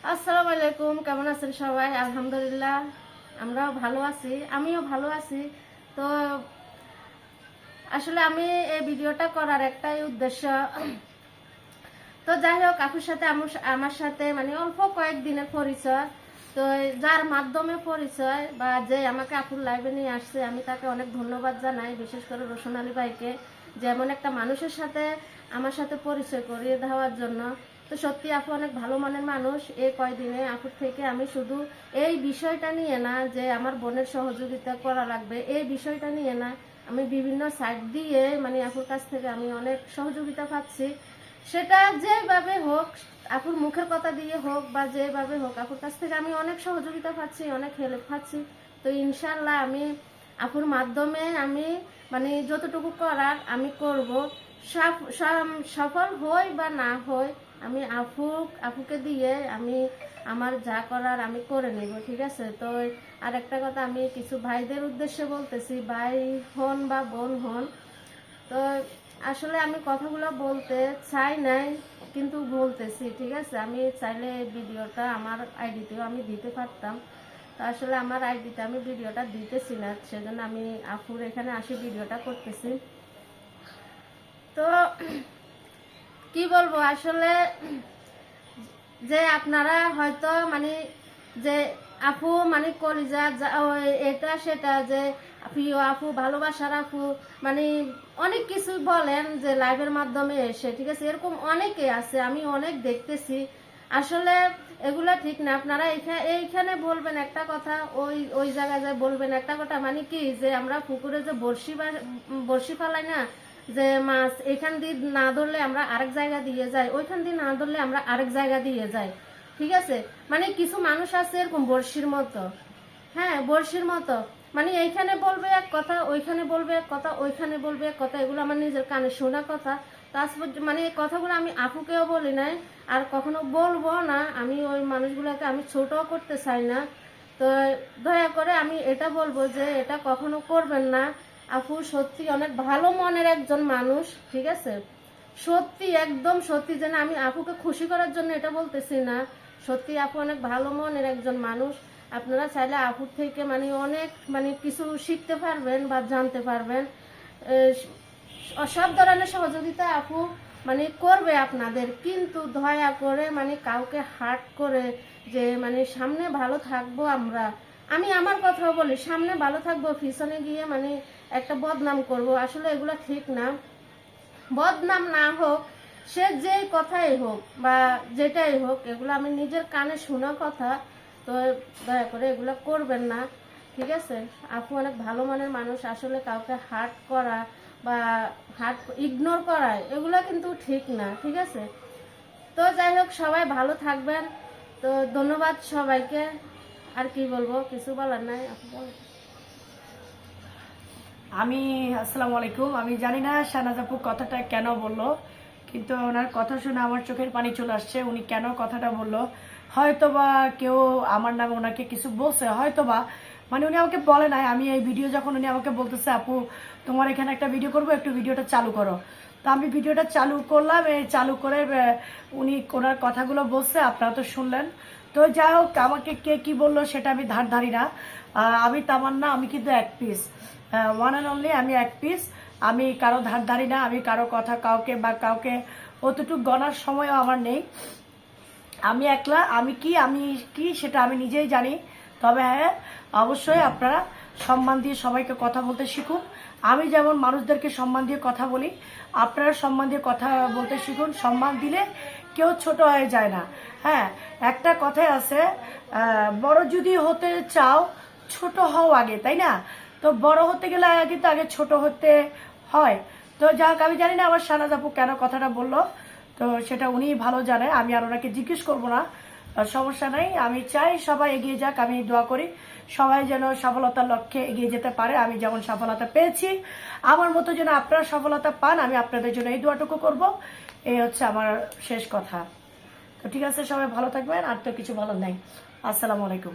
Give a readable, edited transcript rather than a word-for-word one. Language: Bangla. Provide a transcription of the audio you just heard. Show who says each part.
Speaker 1: আসসালামু আলাইকুম, কেমন আছেন সবাই? আলহামদুলিল্লাহ আমরাও ভালো আছি, আমিও ভালো আছি। তো আসলে আমি এই ভিডিওটা করার একটাই উদ্দেশ্য। তো যাই হোক, আপুর সাথে আমার সাথে মানে অল্প কয়েকদিনের পরিচয়। তো যার মাধ্যমে পরিচয় বা যে আমাকে আপুর লাইভে নিয়ে আসছে, আমি তাকে অনেক ধন্যবাদ জানাই, বিশেষ করে রোশন আলী ভাইকে, যে এমন একটা মানুষের সাথে আমার সাথে পরিচয় করিয়ে দেওয়ার জন্য। তো সত্যি আপু অনেক ভালো মনের মানুষ। এই কয়দিনে আপুর থেকে আমি শুধু এই বিষয়টা নিয়ে না যে আমার বোনের সহযোগিতা করা লাগবে, এই বিষয়টা নিয়ে না, আমি বিভিন্ন সাইড দিয়ে মানে আপুর কাছ থেকে আমি অনেক সহযোগিতা পাচ্ছি। সেটা যেভাবে হোক, আপুর মুখের কথা দিয়ে হোক বা যেভাবে হোক, আপুর কাছ থেকে আমি অনেক সহযোগিতা পাচ্ছি, অনেক হেল্প পাচ্ছি। তো ইনশাল্লাহ আমি আপুর মাধ্যমে আমি মানে যতটুকু করার আমি করব। সফল হই বা না হই, আমি আপুকে দিয়ে আমি আমার যা করার আমি করে নেব, ঠিক আছে? তো আর একটা কথা আমি কিছু ভাইদের উদ্দেশ্যে বলতেছি, ভাই হন বা বোন হন। তো আসলে আমি কথাগুলো বলতে চাই নাই, কিন্তু বলতেছি, ঠিক আছে? আমি চাইলে ভিডিওটা আমার আইডিতেও আমি দিতে পারতাম। তো আসলে আমার আইডিতে আমি ভিডিওটা দিতেছি না, সেজন্য আমি আপুর এখানে আসি ভিডিওটা করতেছি। তো কি বলবো আসলে, যে আপনারা হয়তো মানে যে আপু মানে কলিজা এটা সেটা, যে প্রিয় আপু, ভালোবাসার আপু, মানে অনেক কিছু বলেন যে লাইভের মাধ্যমে এসে, ঠিক আছে? এরকম অনেকে আছে, আমি অনেক দেখতেছি। আসলে এগুলা ঠিক না। আপনারা এইখানে বলবেন একটা কথা, ওই ওই জায়গায় যায় বলবেন একটা কথা। মানে কি, যে আমরা পুকুরে যে বড়শি ফালাই না, যে মাছ এখান দিয়ে না ধরলে আমরা আরেক জায়গা দিয়ে যাই, ওইখান দিয়ে না ধরলে আমরা আরেক জায়গা দিয়ে যাই, ঠিক আছে? মানে কিছু মানুষ আছে এরকম বড়শির মতো, হ্যাঁ বড়শির মতো। মানে এইখানে বলবে এক কথা, ওইখানে বলবে এক কথা, ওইখানে বলবে এক কথা। এগুলো আমার নিজের কানে শোনা কথা। তারপর মানে এই কথাগুলো আমি আপুকেও বলি নাই, আর কখনো বলবো না। আমি ওই মানুষগুলোকে আমি ছোটও করতে চাই না। তো দয়া করে আমি এটা বলবো যে এটা কখনো করবেন না। আপু সত্যি অনেক ভালো মনের একজন মানুষ, ঠিক আছে? সত্যি, একদম সত্যি। যেন আমি আপুকে খুশি করার জন্য এটা বলতেছি না, সত্যি আপু অনেক ভালো মনের একজন মানুষ। আপনারা চাইলে আপুর থেকে মানে অনেক মানে কিছু শিখতে পারবেন বা জানতে পারবেন। সব ধরনের সহযোগিতা আপু মানে করবে আপনাদের, কিন্তু দয়া করে মানে কাউকে হার্ট করে যে মানে সামনে ভালো থাকবো আমরা, আমি আমার কথাও বলি, সামনে ভালো থাকবো, পিছনে গিয়ে মানে একটা বদনাম করব, আসলে এগুলো ঠিক না। বদনাম না হোক, সে যেই কথাই হোক বা যেটাই হোক, এগুলো আমি নিজের কানে শোনা কথা। তো দয়া করে এগুলো করবেন না, ঠিক আছে? আপু অনেক ভালো মানের মানুষ। আসলে কাউকে হার্ট করা বা হার্ট ইগনোর করা এগুলো কিন্তু ঠিক না, ঠিক আছে? তো যাই হোক, সবাই ভালো থাকবেন। তো ধন্যবাদ সবাইকে। আর কি বলবো, কিছু বলার নাই, আপু বলেন।
Speaker 2: আসসালামু আলাইকুম। আমি জানি না শাহনাজ আপু কথাটা কেন বললো, কিন্তু ওনার কথা শুনে আমার চোখের পানি চলে আসছে। উনি কেন কথাটা বললো, হয়তোবা কেউ আমার নামে ওনাকে কিছু বলছে, হয়তোবা মানে উনি আমাকে বলে নাই। আমি এই ভিডিও যখন উনি আমাকে বলতেছে, আপু তোমার এখানে একটা ভিডিও করবো, একটু ভিডিওটা চালু করো, তো আমি ভিডিওটা চালু করলাম। এই চালু করে উনি ওনার কথাগুলো বলছে, আপনারা তো শুনলেন। তো যাই হোক, আমাকে কে কি বললো সেটা আমি ধারি না। আমি তামান্না, আমি কিন্তু এক পিস, ওয়ান অ্যান্ড অনলি, আমি এক পিস। আমি কারো ধারি না, আমি কারো কথা কাউকে অতটুকু গণার সময়ও আমার নেই। আমি একলা, আমি কি সেটা আমি নিজেই জানি। তবে হ্যাঁ, অবশ্যই আপনারা সম্মান দিয়ে সবাইকে কথা বলতে শিখুন। আমি যেমন মানুষদেরকে সম্মান দিয়ে কথা বলি, আপনারা সম্মান দিয়ে কথা বলতে শিখুন। সম্মান দিলে কেউ ছোট হয়ে যায় না। হ্যাঁ, একটা কথাই আছে, বড় যদি হতে চাও ছোট হও আগে, তাই না? তো বড় হতে গেলে কিন্তু আগে ছোট হতে হয়। তো যাক, আমি জানি না আমার শাহনাজ আপু কেন কথাটা বললো, তো সেটা উনি ভালো জানে, আমি আর ওনাকে জিজ্ঞেস করবো না। সমস্যা নাই, আমি চাই সবাই এগিয়ে যাক। আমি দোয়া করি সবাই যেন সফলতার লক্ষ্যে এগিয়ে যেতে পারে। আমি যেমন সফলতা পেয়েছি, আমার মতো যেন আপনারা সফলতা পান, আমি আপনাদের জন্য এই দোয়াটুকু করব। এই হচ্ছে আমার শেষ কথা। তো ঠিক আছে, সবাই ভালো থাকবেন, আর তো কিছু বলার নাই। আসসালামু আলাইকুম।